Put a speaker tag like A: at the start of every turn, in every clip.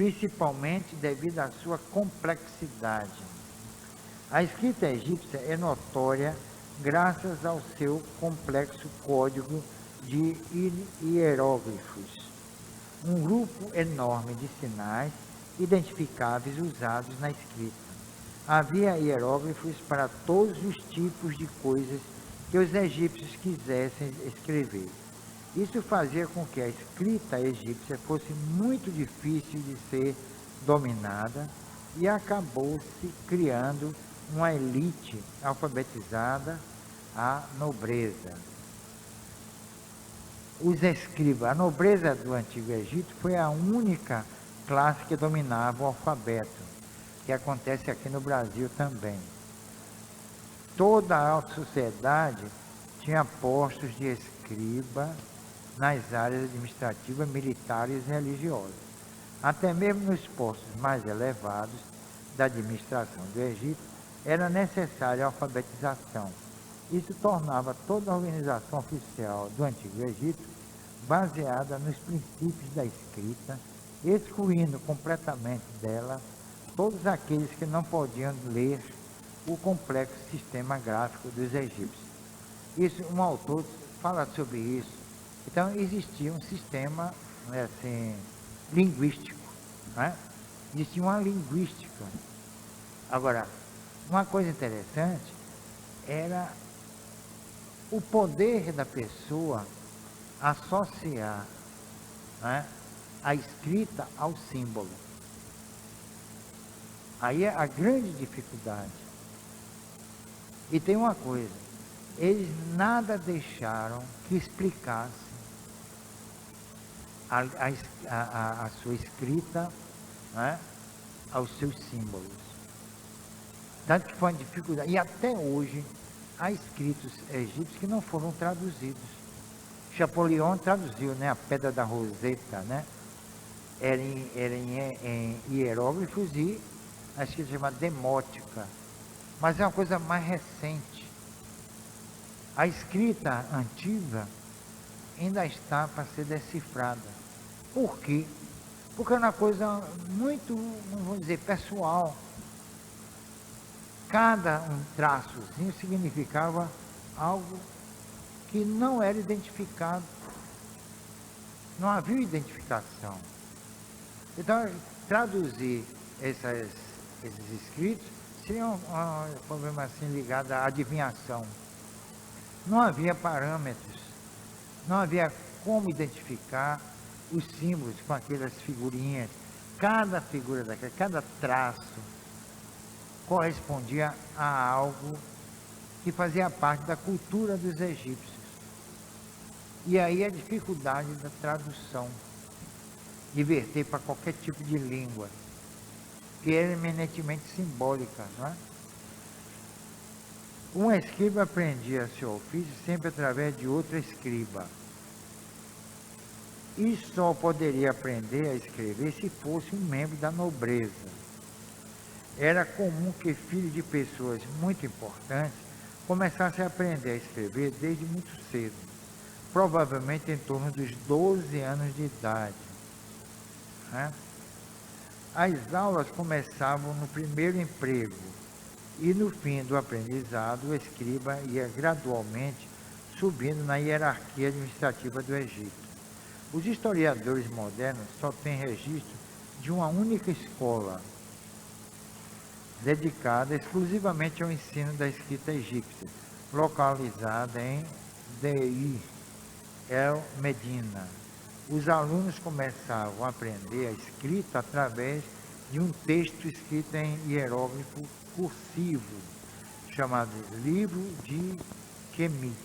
A: principalmente devido à sua complexidade. A escrita egípcia é notória graças ao seu complexo código de hieróglifos, um grupo enorme de sinais identificáveis usados na escrita. Havia hieróglifos para todos os tipos de coisas que os egípcios quisessem escrever. Isso fazia com que a escrita egípcia fosse muito difícil de ser dominada e acabou-se criando uma elite alfabetizada, a nobreza. Os escribas, a nobreza do Antigo Egito foi a única classe que dominava o alfabeto, que acontece aqui no Brasil também. Toda a alta sociedade tinha postos de escriba nas áreas administrativas, militares e religiosas. Até mesmo nos postos mais elevados da administração do Egito, era necessária a alfabetização. Isso tornava toda a organização oficial do Antigo Egito baseada nos princípios da escrita, excluindo completamente dela todos aqueles que não podiam ler o complexo sistema gráfico dos egípcios. Isso, um autor fala sobre isso. Então, existia um sistema assim, linguístico, né? Existia uma linguística. Agora, uma coisa interessante era o poder da pessoa associar, né, a escrita ao símbolo. Aí é a grande dificuldade. E tem uma coisa, eles nada deixaram que explicasse a sua escrita, né, aos seus símbolos. Tanto que foi uma dificuldade. E até hoje há escritos egípcios que não foram traduzidos. Champollion traduziu, né, a Pedra da Roseta, né? Era em hieróglifos e a escrita chamada demótica. Mas é uma coisa mais recente. A escrita antiga ainda está para ser decifrada. Por quê? Porque é uma coisa muito, vamos dizer, pessoal. Cada um traçozinho significava algo que não era identificado. Não havia identificação. Então, traduzir esses escritos seria um problema assim ligado à adivinhação. Não havia parâmetros, não havia como identificar os símbolos com aquelas figurinhas. Cada figura daquela, cada traço correspondia a algo que fazia parte da cultura dos egípcios. E aí a dificuldade da tradução, de verter para qualquer tipo de língua, que era eminentemente simbólica, não é? Um escriba aprendia seu ofício sempre através de outro escriba. E só poderia aprender a escrever se fosse um membro da nobreza. Era comum que filhos de pessoas muito importantes começassem a aprender a escrever desde muito cedo, provavelmente em torno dos 12 anos de idade, né? As aulas começavam no primeiro emprego e no fim do aprendizado o escriba ia gradualmente subindo na hierarquia administrativa do Egito. Os historiadores modernos só têm registro de uma única escola dedicada exclusivamente ao ensino da escrita egípcia, localizada em Deir el Medina. Os alunos começavam a aprender a escrita através de um texto escrito em hieróglifo cursivo, chamado Livro de Kemet.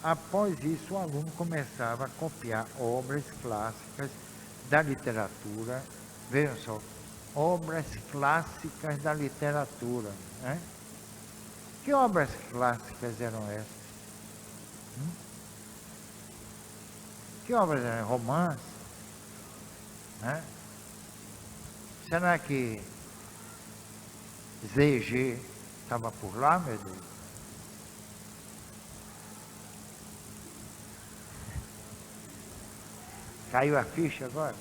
A: Após isso, o aluno começava a copiar obras clássicas da literatura. Vejam só, obras clássicas da literatura, né? Que obras clássicas eram essas? Que obras eram? Romance? Né? Será que ZG estava por lá, meu Deus? Caiu a ficha agora?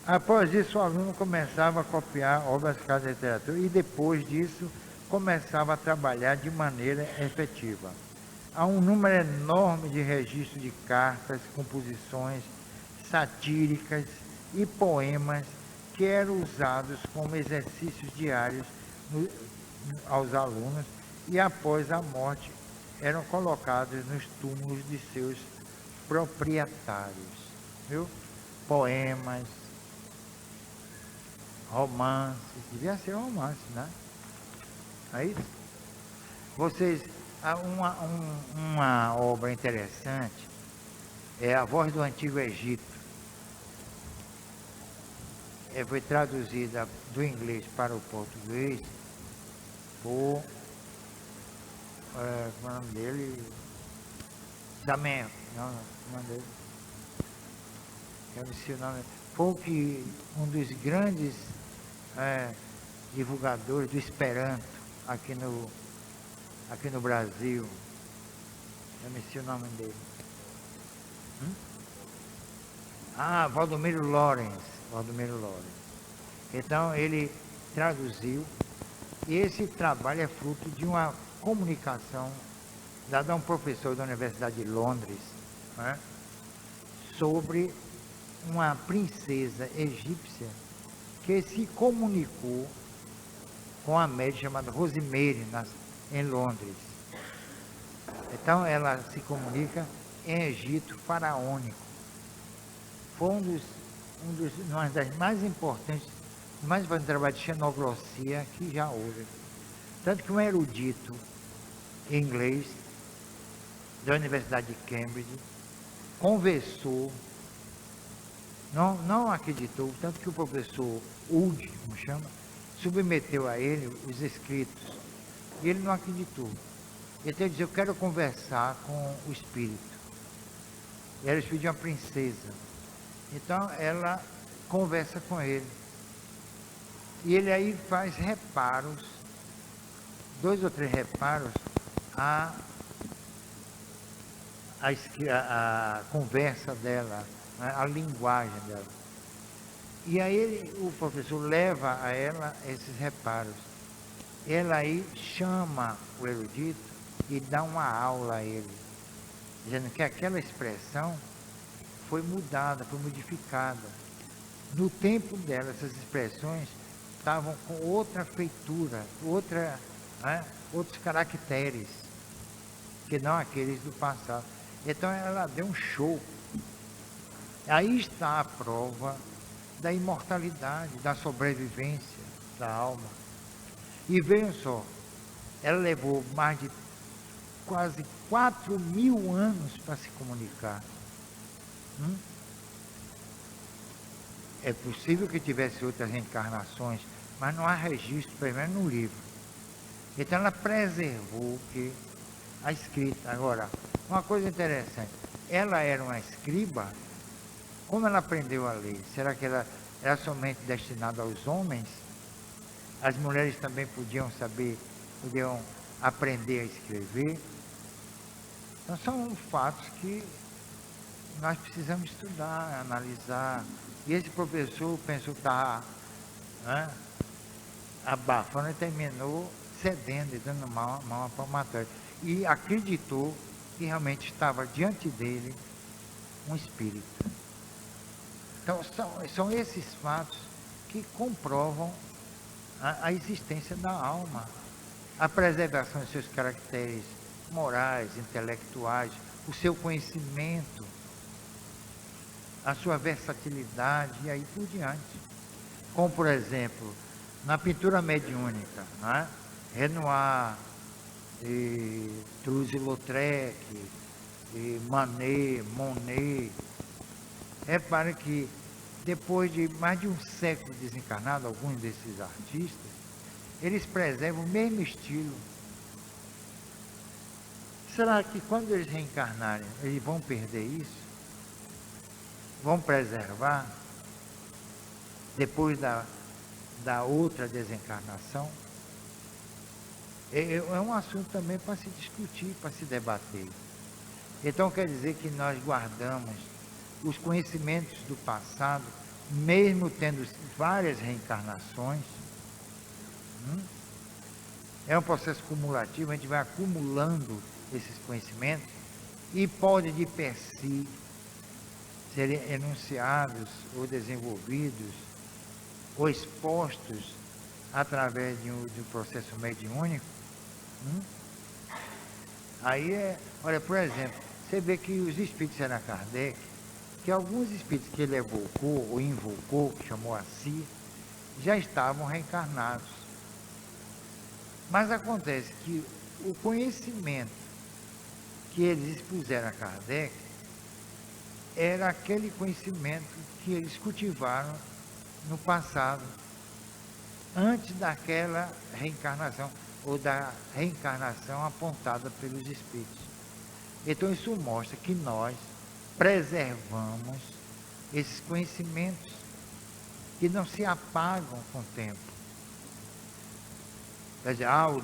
A: Após isso, o aluno começava a copiar obras clássicas de literatura e depois disso começava a trabalhar de maneira efetiva. Há um número enorme de registros de cartas, composições satíricas e poemas que eram usados como exercícios diários aos alunos e após a morte eram colocados nos túmulos de seus proprietários. Viu? Poemas, romances, devia ser romance, né? É isso? Vocês, uma obra interessante é A Voz do Antigo Egito. Foi traduzida do inglês para o português por, como é o nome dele? Também, não, o nome dele, eu não sei o nome, foi um dos grandes divulgadores do Esperanto aqui no Brasil. Eu não sei o nome dele. Valdomiro Lawrence. Então ele traduziu, e esse trabalho é fruto de uma comunicação dada a um professor da Universidade de Londres, né, sobre uma princesa egípcia que se comunicou com a médica chamada Rosemary em Londres. Então ela se comunica em Egito faraônico. Foi uma das mais importantes trabalhos de xenoglossia que já houve. Tanto que um erudito inglês da Universidade de Cambridge conversou, não acreditou, tanto que o professor Wood, como chama, submeteu a ele os escritos, e ele não acreditou. Então ele disse: eu quero conversar com o espírito. E era o espírito de uma princesa. Então ela conversa com ele. E ele aí faz reparos, 2 ou 3 reparos à conversa dela, a linguagem dela. E aí o professor leva a ela esses reparos. Ela aí chama o erudito e dá uma aula a ele, dizendo que aquela expressão foi mudada, foi modificada. No tempo dela, essas expressões estavam com outra feitura, outros caracteres, que não aqueles do passado. Então ela deu um show. Aí está a prova da imortalidade, da sobrevivência da alma. E vejam só, ela levou mais de quase 4.000 anos para se comunicar. É possível que tivesse outras reencarnações, mas não há registro, pelo menos no livro. Então ela preservou a escrita. Agora, uma coisa interessante, ela era uma escriba. Como ela aprendeu a ler? Será que ela era somente destinada aos homens? As mulheres também podiam aprender a escrever? Então são fatos que nós precisamos estudar, analisar. E esse professor pensou que estava abafando e terminou cedendo e dando uma palmatória. E acreditou que realmente estava diante dele um espírito. Então são esses fatos que comprovam a existência da alma, a preservação de seus caracteres morais, intelectuais, o seu conhecimento, a sua versatilidade e aí por diante. Como, por exemplo, na pintura mediúnica, Renoir, Toulouse-Lautrec, Manet, Monet. Repare que depois de mais de um século desencarnado, alguns desses artistas, eles preservam o mesmo estilo. Será que quando eles reencarnarem, eles vão perder isso? Vão preservar depois da outra desencarnação? É um assunto também para se discutir, para se debater. Então quer dizer que nós guardamos os conhecimentos do passado, mesmo tendo várias reencarnações. É um processo cumulativo, a gente vai acumulando esses conhecimentos e pode de per si serem enunciados ou desenvolvidos ou expostos através de um processo mediúnico. Aí olha, por exemplo, você vê que os espíritos de Allan Kardec, que alguns espíritos que ele evocou ou invocou, que chamou a si, já estavam reencarnados. Mas acontece que o conhecimento que eles expuseram a Kardec era aquele conhecimento que eles cultivaram no passado, antes daquela reencarnação, ou da reencarnação apontada pelos espíritos. Então isso mostra que nós preservamos esses conhecimentos que não se apagam com o tempo. Quer dizer, o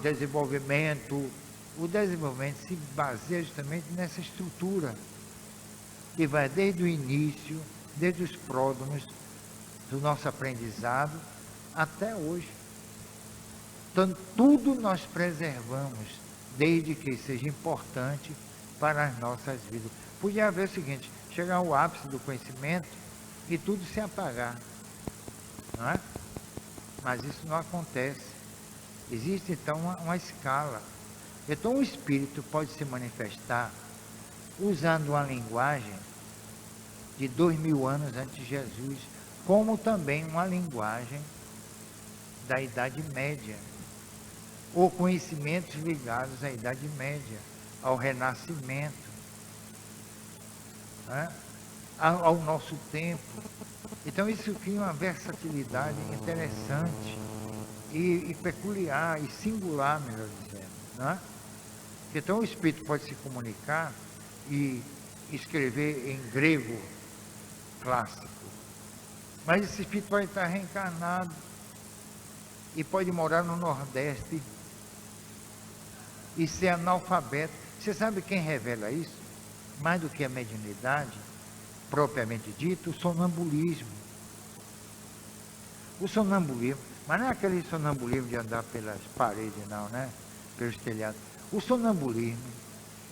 A: desenvolvimento se baseia justamente nessa estrutura, que vai desde o início, desde os pródromos do nosso aprendizado até hoje. Então, tudo nós preservamos, desde que seja importante para as nossas vidas. Podia haver o seguinte, chegar ao ápice do conhecimento e tudo se apagar, não é? Mas isso não acontece. Existe, então, uma escala. Então, o espírito pode se manifestar usando uma linguagem de 2000 anos antes de Jesus, como também uma linguagem da Idade Média, ou conhecimentos ligados à Idade Média, ao Renascimento, né? ao nosso tempo. Então isso cria uma versatilidade interessante e peculiar e singular, melhor dizendo, né? Então o espírito pode se comunicar e escrever em grego clássico, mas esse espírito pode estar reencarnado e pode morar no Nordeste e ser analfabeto. Você sabe quem revela isso? Mais do que a mediunidade, propriamente dito, o sonambulismo. O sonambulismo, mas não é aquele sonambulismo de andar pelas paredes, não, né? Pelos telhados. O sonambulismo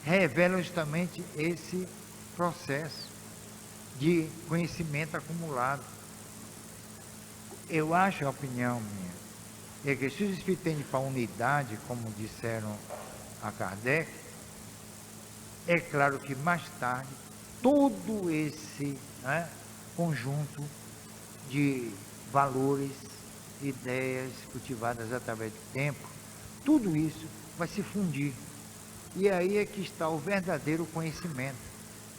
A: revela justamente esse processo de conhecimento acumulado. Eu acho, a opinião minha, é que se os espíritos tendem para a unidade, como disseram a Kardec, é claro que mais tarde, todo esse, né, conjunto de valores, ideias cultivadas através do tempo, tudo isso vai se fundir. E aí é que está o verdadeiro conhecimento,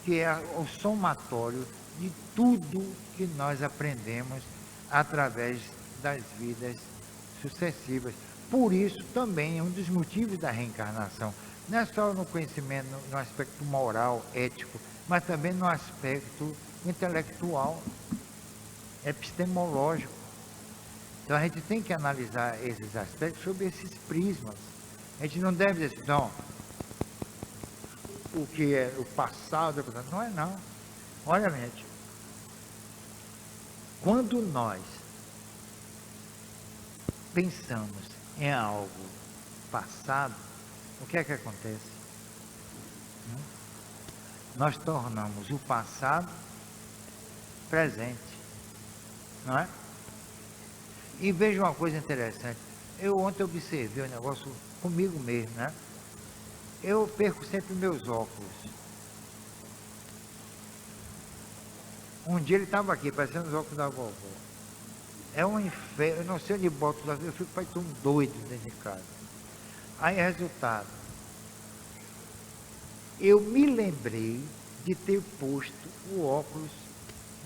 A: que é o somatório de tudo que nós aprendemos através das vidas sucessivas. Por isso também é um dos motivos da reencarnação. Não é só no conhecimento, no aspecto moral, ético, mas também no aspecto intelectual, epistemológico. Então a gente tem que analisar esses aspectos sob esses prismas. A gente não deve dizer assim, não, o que é o passado, não é não. Olha, gente, quando nós pensamos em algo passado, o que é que acontece? Nós tornamos o passado presente, não é? E veja uma coisa interessante, eu ontem observei um negócio comigo mesmo, né? Eu perco sempre meus óculos. Um dia ele estava aqui, parecendo os óculos da vovó. É um inferno, eu não sei onde boto os óculos, eu fico parecendo um doido dentro de casa. Aí, resultado, eu me lembrei de ter posto o óculos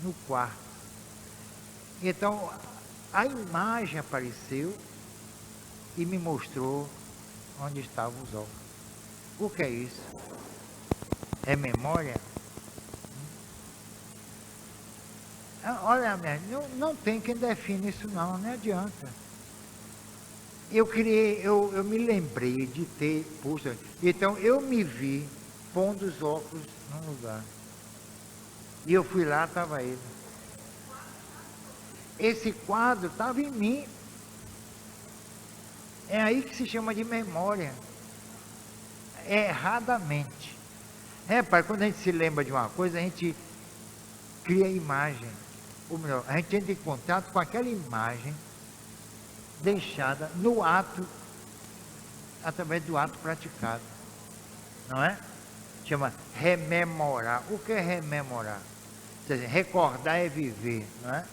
A: no quarto. Então, a imagem apareceu e me mostrou onde estavam os óculos. O que é isso? É memória? Olha, não tem quem define isso não adianta. Eu me lembrei de ter posto, então eu me vi pondo os óculos no lugar. E eu fui lá, estava ele. Esse quadro estava em mim. É aí que se chama de memória. Erradamente. Pai, quando a gente se lembra de uma coisa, a gente cria imagem. Ou melhor, a gente entra em contato com aquela imagem deixada no ato, através do ato praticado. Não é? Chama rememorar. O que é rememorar? Ou seja, recordar é viver, não é?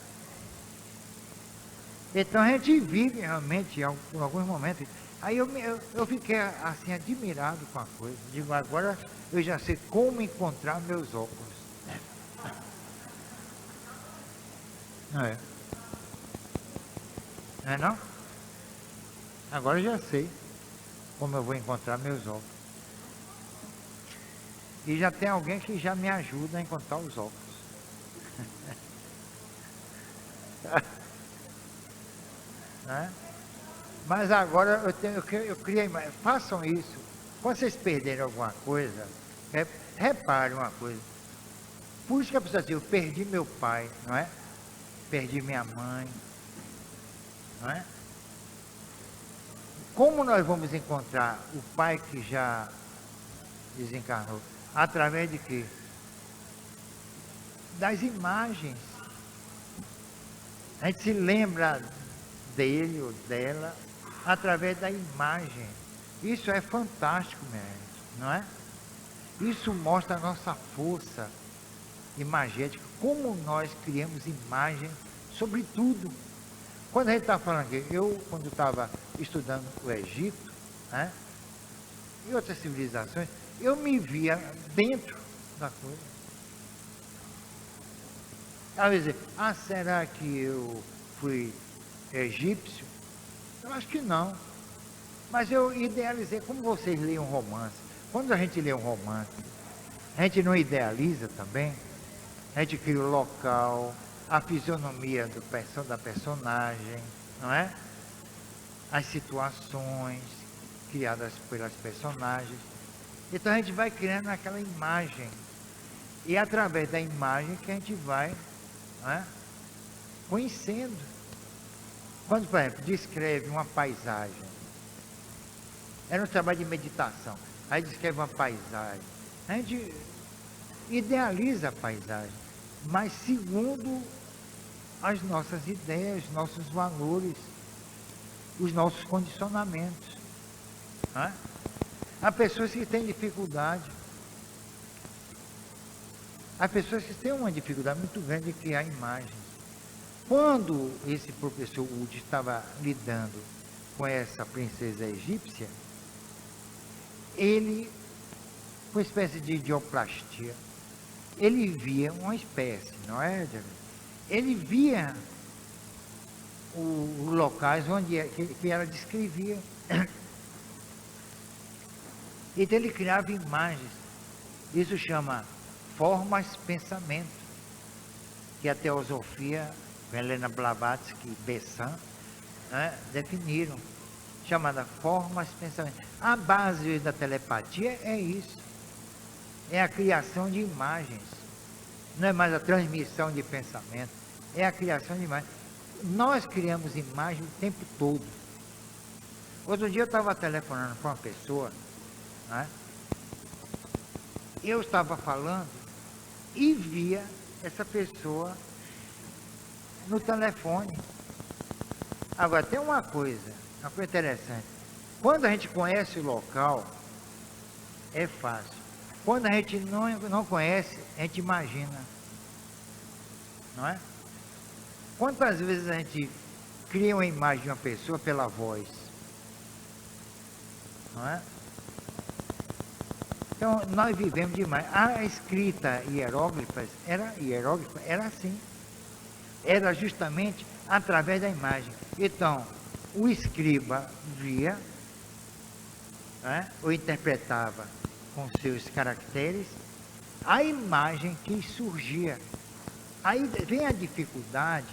A: Então a gente vive realmente em alguns momentos. Aí eu fiquei assim admirado com a coisa. Digo, agora eu já sei como encontrar meus óculos. Não é? Não é não? Agora eu já sei como eu vou encontrar meus óculos. E já tem alguém que já me ajuda a encontrar os óculos. Né? Mas agora eu queria, façam isso. Quando vocês perderem alguma coisa, reparem uma coisa. Por isso que a pessoa diz, eu perdi meu pai, não é? Perdi minha mãe, não é? Como nós vamos encontrar o pai que já desencarnou? Através de quê? Das imagens. A gente se lembra dele ou dela através da imagem. Isso é fantástico, minha gente, não é? Isso mostra a nossa força imagética, como nós criamos imagem sobre tudo. Quando a gente está falando aqui, quando estava estudando o Egito, né, e outras civilizações, eu me via dentro da coisa. Às vezes, será que eu fui egípcio? Eu acho que não. Mas eu idealizei, como vocês leem um romance. Quando a gente lê um romance, a gente não idealiza também? A gente cria o local, a fisionomia da personagem, não é? As situações criadas pelas personagens. Então a gente vai criando aquela imagem. E é através da imagem que a gente vai, não é, conhecendo. Quando, por exemplo, descreve uma paisagem, era um trabalho de meditação, aí descreve uma paisagem, a gente idealiza a paisagem, mas segundo as nossas ideias, nossos valores, os nossos condicionamentos. Não é? Há pessoas que têm dificuldade, há pessoas que têm uma dificuldade muito grande de criar imagens. Quando esse professor Wood estava lidando com essa princesa egípcia, ele, com uma espécie de idioplastia, ele via uma espécie, não é? Ele via os locais onde que ela descrevia. Então ele criava imagens. Isso chama formas-pensamento, que a teosofia, Helena Blavatsky e Besant, né, definiram, chamada formas-pensamento. A base da telepatia é isso, é a criação de imagens, não é mais a transmissão de pensamento, é a criação de imagens. Nós criamos imagens o tempo todo. Outro dia eu estava telefonando para uma pessoa, né? Eu estava falando e via essa pessoa no telefone. Agora, tem uma coisa interessante. Quando a gente conhece o local, é fácil. Quando a gente não conhece, a gente imagina. Não é? Quantas vezes a gente cria uma imagem de uma pessoa pela voz? Não é? Então, nós vivemos demais. A escrita hieróglifa era assim. Era justamente através da imagem. Então, o escriba via, né, ou interpretava com seus caracteres a imagem que surgia. Aí vem a dificuldade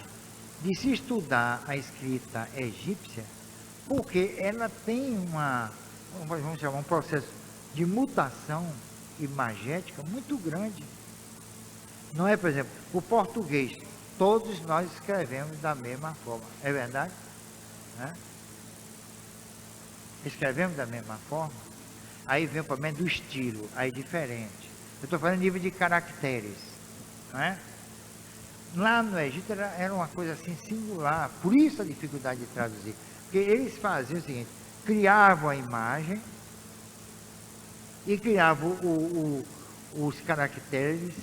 A: de se estudar a escrita egípcia, porque ela tem vamos chamar, um processo de mutação imagética muito grande. Não é, por exemplo, o português, todos nós escrevemos da mesma forma, é verdade? Né? Escrevemos da mesma forma. Aí vem o problema do estilo, aí é diferente. Eu estou falando nível de caracteres, não é? Lá no Egito era uma coisa assim singular, por isso a dificuldade de traduzir. Porque eles faziam o seguinte, criavam a imagem e criavam os caracteres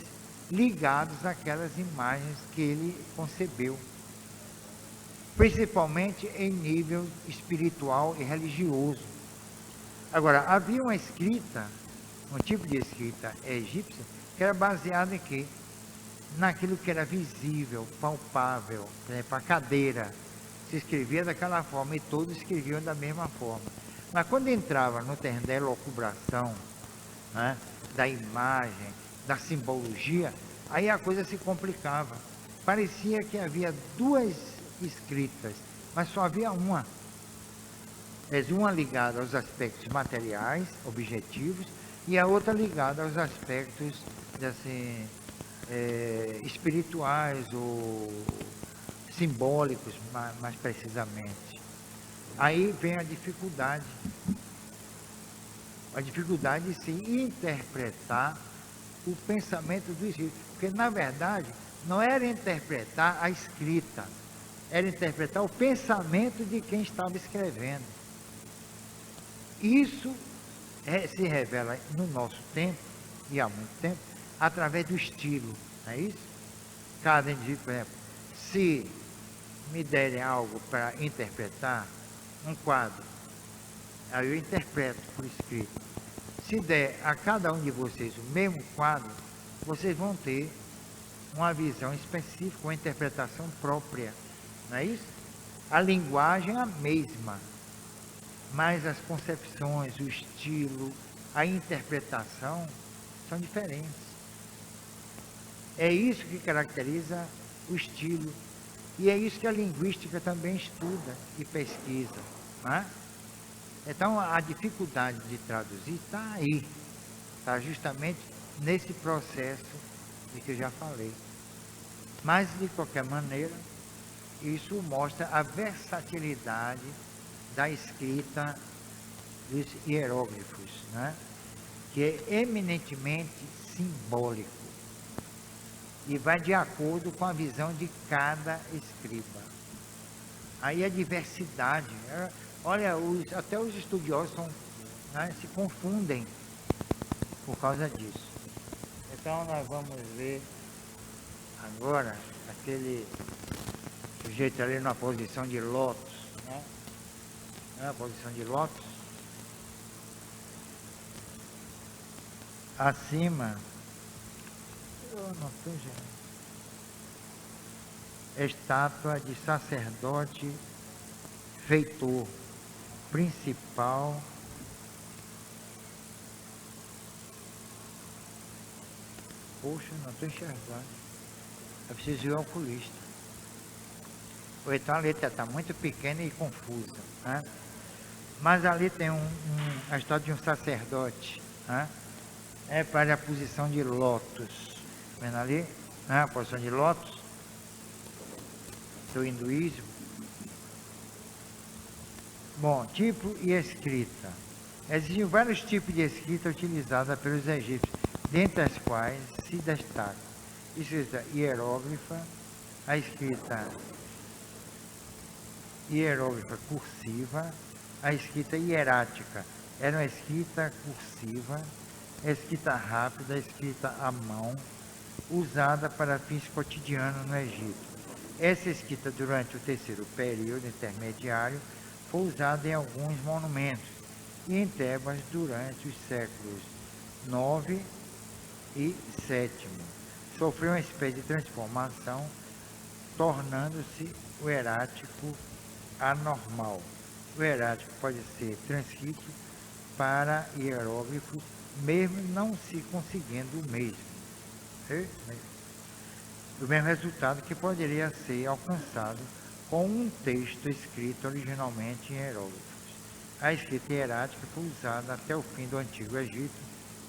A: ligados àquelas imagens que ele concebeu. Principalmente em nível espiritual e religioso. Agora, havia uma escrita, um tipo de escrita egípcia, que era baseada em quê? Naquilo que era visível, palpável. Por exemplo, a cadeira se escrevia daquela forma e todos escreviam da mesma forma. Mas quando entrava no terreno da elucubração, né, da imagem, da simbologia, aí a coisa se complicava. Parecia que havia duas escritas, mas só havia uma. Uma ligada aos aspectos materiais, objetivos, e a outra ligada aos aspectos assim, espirituais ou simbólicos, mais precisamente. Aí vem a dificuldade de se interpretar o pensamento do espírito, porque na verdade não era interpretar a escrita, era interpretar o pensamento de quem estava escrevendo. Isso se revela no nosso tempo, e há muito tempo, através do estilo, não é isso? Cada indivíduo, por exemplo, se me derem algo para interpretar, um quadro, aí eu interpreto por escrito. Se der a cada um de vocês o mesmo quadro, vocês vão ter uma visão específica, uma interpretação própria, não é isso? A linguagem é a mesma, mas as concepções, o estilo, a interpretação são diferentes. É isso que caracteriza o estilo. E é isso que a linguística também estuda e pesquisa. Não é? Então, a dificuldade de traduzir está aí. Está justamente nesse processo de que eu já falei. Mas, de qualquer maneira, isso mostra a versatilidade da escrita dos hieróglifos, né? Que é eminentemente simbólico e vai de acordo com a visão de cada escriba. Aí a diversidade, olha, até os estudiosos né, se confundem por causa disso. Então nós vamos ver agora aquele sujeito ali na posição de lótus, né? Na posição de lótus. Acima, eu não tenho estátua de sacerdote feitor principal. Poxa, não estou enxergando. Eu preciso ir ao oculista. Ou então a letra está muito pequena e confusa, né? Mas ali tem a história de um sacerdote, né? É para a posição de lótus. Vendo ali? Né? A posição de lótus do hinduísmo. Bom, tipo e escrita. Existem vários tipos de escrita utilizada pelos egípcios, dentre as quais se destaca a escrita hieróglifa, a escrita hieróglifa cursiva, a escrita hierática. Era uma escrita cursiva, a escrita rápida, a escrita à mão, usada para fins cotidianos no Egito. Essa escrita durante o terceiro período intermediário foi usada em alguns monumentos e em Tebas durante os séculos IX e VII. Sofreu uma espécie de transformação, tornando-se o hierático anormal. O hierático pode ser transcrito para hieróglifos, mesmo não se conseguindo o mesmo. O mesmo resultado que poderia ser alcançado com um texto escrito originalmente em hieróglifos. A escrita hierática foi usada até o fim do Antigo Egito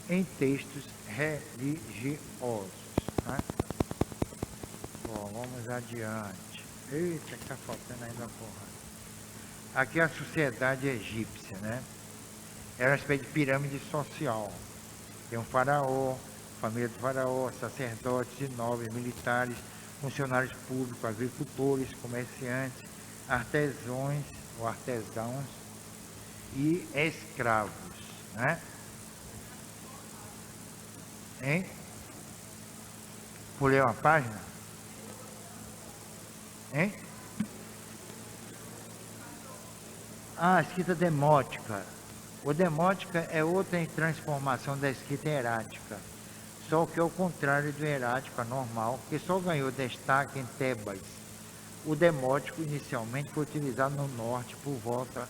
A: em textos religiosos. Né? Bom, vamos adiante. Eita, que está faltando ainda uma porra. Aqui é a sociedade egípcia, né? Era uma espécie de pirâmide social. Tem um faraó, família do faraó, sacerdotes e nobres, militares, funcionários públicos, agricultores, comerciantes, artesãos ou artesãos e escravos, né? Hein? Pulei uma página? Hein? Ah, a escrita demótica. O demótica é outra transformação da escrita herática, só que é o contrário do herático, a normal, que só ganhou destaque em Tebas. O demótico inicialmente foi utilizado no norte por volta